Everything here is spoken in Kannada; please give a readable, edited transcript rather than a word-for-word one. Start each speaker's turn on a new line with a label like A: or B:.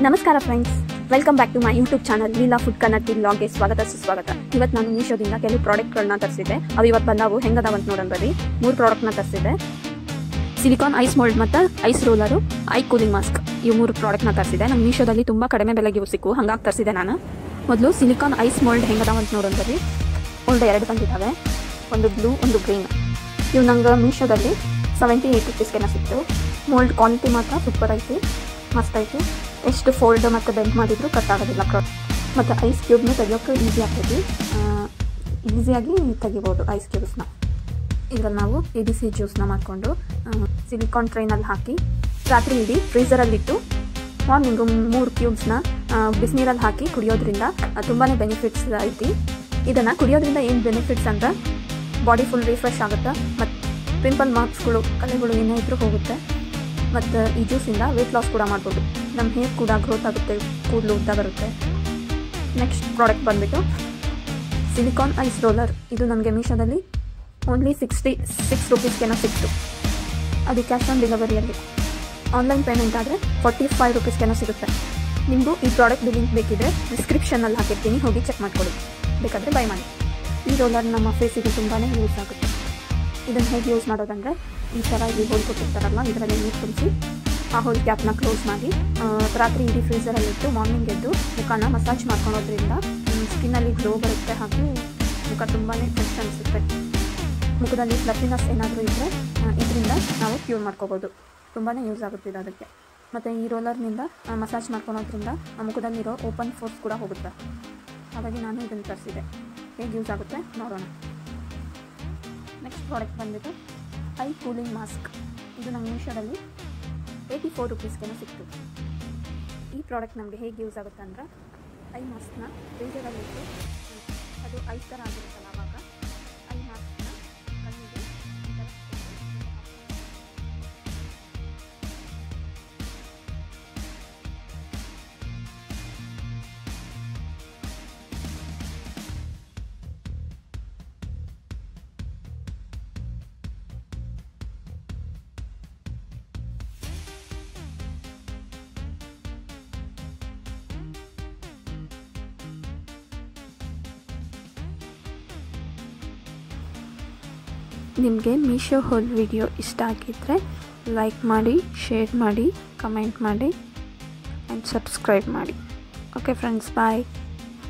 A: ನಮಸ್ಕಾರ friends, welcome back to my YouTube channel Leela food Kannada ಬ್ಲಾಗ್ಗೆ ಸ್ವಾಗತ ಸುಸ್ವಾಗತ. ಇವತ್ತು ನಾನು ಮೀಶೋದಿಂದ ಕೆಲವು ಪ್ರಾಡಕ್ಟ್ಗಳನ್ನ ತರಿಸಿದ್ದೆ. ಅವು ಇವತ್ತು ಬಂದವು. ಹೆಂಗದಾವಂತ ನೋಡೋಣ ಬರ್ರಿ. 3 ಪ್ರಾಡಕ್ಟ್ನ ತರಿಸಿದ್ದೆ. ಸಿಲಿಕಾನ್ ಐಸ್ ಮೋಲ್ಡ್ ಮತ್ತು ಐಸ್ ರೋಲರು, ಐ ಕೂಲಿಂಗ್ ಮಾಸ್ಕ್, ಇವು 3 ಪ್ರಾಡಕ್ಟ್ನ ತರಿಸಿದೆ. ನಮ್ಮ ಮೀಶೋದಲ್ಲಿ ತುಂಬ ಕಡಿಮೆ ಬೆಲೆಗೆ ಇವು ಸಿಕ್ಕು, ಹಾಗಾಗಿ ತರಿಸಿದೆ ನಾನು. ಮೊದಲು ಸಿಲಿಕಾನ್ ಐಸ್ ಮೋಲ್ಡ್ ಹೆಂಗದಾವಂತ ನೋಡೋಣ ಬರ್ರಿ. ಮೋಲ್ಡ್ 2 ಬಂದಿದ್ದಾವೆ, ಒಂದು ಬ್ಲೂ ಒಂದು ಗ್ರೀನ್. ಇವು ನಂಗೆ ಮೀಶೋದಲ್ಲಿ 78 ರೂಪೀಸ್ಗೆನ ಸಿಕ್ತು. ಮೋಲ್ಡ್ ಕ್ವಾಲಿಟಿ ಮಾತ್ರ ಸೂಪರ್ ಐತಿ, ಮಸ್ತ್ ಐತಿ. ಎಷ್ಟು ಫೋಲ್ಡ್ ಮತ್ತು ಬೆಂಡ್ ಮಾಡಿದ್ರು ಕಟ್ ಆಗೋದಿಲ್ಲ. ಮತ್ತು ಐಸ್ ಕ್ಯೂಬ್ನ ತೆಗಿಯೋಕ್ಕೆ ಈಸಿ ಆಗ್ತೈತಿ, ಈಸಿಯಾಗಿ ತೆಗಿಬೋದು ಐಸ್ ಕ್ಯೂಬ್ಸ್ನ. ಇದರಲ್ಲಿ ನಾವು ABC ಜ್ಯೂಸ್ನ ಮಾಡಿಕೊಂಡು ಸಿಲಿಕಾನ್ ಟ್ರೈನಲ್ಲಿ ಹಾಕಿ ರಾತ್ರಿ ಇಡೀ ಫ್ರೀಝರಲ್ಲಿಟ್ಟು ಮಾರ್ನಿಂಗು 3 ಕ್ಯೂಬ್ಸ್ನ ಬಿಸಿನೀರಲ್ಲಿ ಹಾಕಿ ಕುಡಿಯೋದ್ರಿಂದ ತುಂಬಾ ಬೆನಿಫಿಟ್ಸ್ ಐತಿ. ಇದನ್ನು ಕುಡಿಯೋದ್ರಿಂದ ಏನು ಬೆನಿಫಿಟ್ಸ್ ಅಂತ ಬಾಡಿ ಫುಲ್ ರಿಫ್ರೆಶ್ ಆಗುತ್ತೆ, ಮತ್ತು ಪಿಂಪಲ್ ಮಾರ್ಕ್ಸ್ಗಳು ಕಲೆಗಳು ಏನೇ ಇದ್ರೂ ಹೋಗುತ್ತೆ. ಮತ್ತು ಈ ಜ್ಯೂಸಿಂದ ವೆಯ್ಟ್ ಲಾಸ್ ಕೂಡ ಮಾಡ್ಬೋದು. ನಮ್ಮ ಹೇರ್ ಕೂಡ ಗ್ರೋತ್ ಆಗುತ್ತೆ, ಕೂದಲು ಉದ್ದ ಬರುತ್ತೆ. ನೆಕ್ಸ್ಟ್ ಪ್ರಾಡಕ್ಟ್ ಬಂದುಬಿಟ್ಟು ಸಿಲಿಕಾನ್ ಐಸ್ ರೋಲರ್. ಇದು ನನಗೆ ಮೀಶೋದಲ್ಲಿ ಓನ್ಲಿ 66 ರೂಪೀಸ್ಗೆನೋ ಸಿಕ್ತು. ಅದು ಕ್ಯಾಶ್ ಆನ್ ಡೆಲಿವರಿಯಲ್ಲಿ. ಆನ್ಲೈನ್ ಪೇಮೆಂಟ್ ಆದರೆ 45 ರೂಪೀಸ್ಗೆನೋ ಸಿಗುತ್ತೆ. ನಿಮಗೂ ಈ ಪ್ರಾಡಕ್ಟ್ ಲಿಂಕ್ ಬೇಕಿದ್ರೆ ಡಿಸ್ಕ್ರಿಪ್ಷನಲ್ಲಿ ಹಾಕಿರ್ತೀನಿ, ಹೋಗಿ ಚೆಕ್ ಮಾಡ್ಕೊಳ್ಳಿ, ಬೇಕಾದರೆ ಬೈ ಮಾಡಿ. ಈ ರೋಲರ್ ನಮ್ಮ ಫೇಸಿಗೆ ತುಂಬಾ ಯೂಸ್ ಆಗುತ್ತೆ. ಇದನ್ನು ಹೇಗೆ ಯೂಸ್ ಮಾಡೋದಂದರೆ, ಈ ಥರ ಇಲ್ಲಿ ಹೋಲ್ ಕೊಟ್ಟಿರ್ತಾರಲ್ಲ, ಇದರಲ್ಲಿ ನೀರು ತುಂಬಿಸಿ ಆ ಹೋಲ್ ಕ್ಯಾಪ್ನ ಕ್ಲೋಸ್ ಮಾಡಿ ರಾತ್ರಿ ಇಡೀ ಫ್ರೀಝರಲ್ಲಿಟ್ಟು ಮಾರ್ನಿಂಗ್ ಎದ್ದು ಮುಖನ ಮಸಾಜ್ ಮಾಡ್ಕೊಳೋದ್ರಿಂದ ಸ್ಕಿನ್ನಲ್ಲಿ ಗ್ಲೋ ಬರುತ್ತೆ, ಹಾಗೂ ಮುಖ ತುಂಬಾ ಫ್ರೆಶ್ ಅನಿಸುತ್ತೆ. ಮುಖದಲ್ಲಿ ಫ್ಲಫಿನೆಸ್ ಏನಾದರೂ ಇದ್ದರೆ ಇದರಿಂದ ನಾವು ಕ್ಯೂರ್ ಮಾಡ್ಕೋಬೋದು. ತುಂಬಾ ಯೂಸ್ ಆಗುತ್ತೆ ಅದಕ್ಕೆ. ಮತ್ತು ಈ ರೋಲರ್ನಿಂದ ಮಸಾಜ್ ಮಾಡ್ಕೊಳೋದ್ರಿಂದ ಮುಖದಲ್ಲಿರೋ ಓಪನ್ ಫೋರ್ಸ್ ಕೂಡ ಹೋಗುತ್ತೆ. ಹಾಗಾಗಿ ನಾನು ಇದನ್ನು ತರಿಸಿದೆ. ಹೇಗೆ ಯೂಸ್ ಆಗುತ್ತೆ ನೋಡೋಣ. ನೆಕ್ಸ್ಟ್ ಪ್ರಾಡಕ್ಟ್ ಬಂದುಬಿಟ್ಟು ಐ ಕೂಲಿಂಗ್ ಮಾಸ್ಕ್. ಇದು ನಮ್ಮ ಮೀಶೋದಲ್ಲಿ 84 ರೂಪೀಸ್ಗೆನೋ ಸಿಕ್ತು. ಈ ಪ್ರಾಡಕ್ಟ್ ನಮಗೆ ಹೇಗೆ ಯೂಸ್ ಆಗುತ್ತೆ ಅಂದರೆ, ಐ ಮಾಸ್ಕ್ನ ಫ್ರೀಝರಲ್ಲಿಟ್ಟು ಅದು ಐಸ್ ಥರ ಆಗಿರುತ್ತಲ್ಲ, ಆವಾಗ ಐ ಮಾಸ್ಕ್ನ ಕಣ್ಣಿಗೆ ನಿಮಗೆ ಮೀಶೋ ಹೋಲ್ ವಿಡಿಯೋ ಇಷ್ಟ ಆಗಿದ್ದರೆ ಲೈಕ್ ಮಾಡಿ, ಶೇರ್ ಮಾಡಿ, ಕಮೆಂಟ್ ಮಾಡಿ ಆ್ಯಂಡ್ ಸಬ್ಸ್ಕ್ರೈಬ್ ಮಾಡಿ. ಓಕೆ ಫ್ರೆಂಡ್ಸ್, ಬಾಯ್.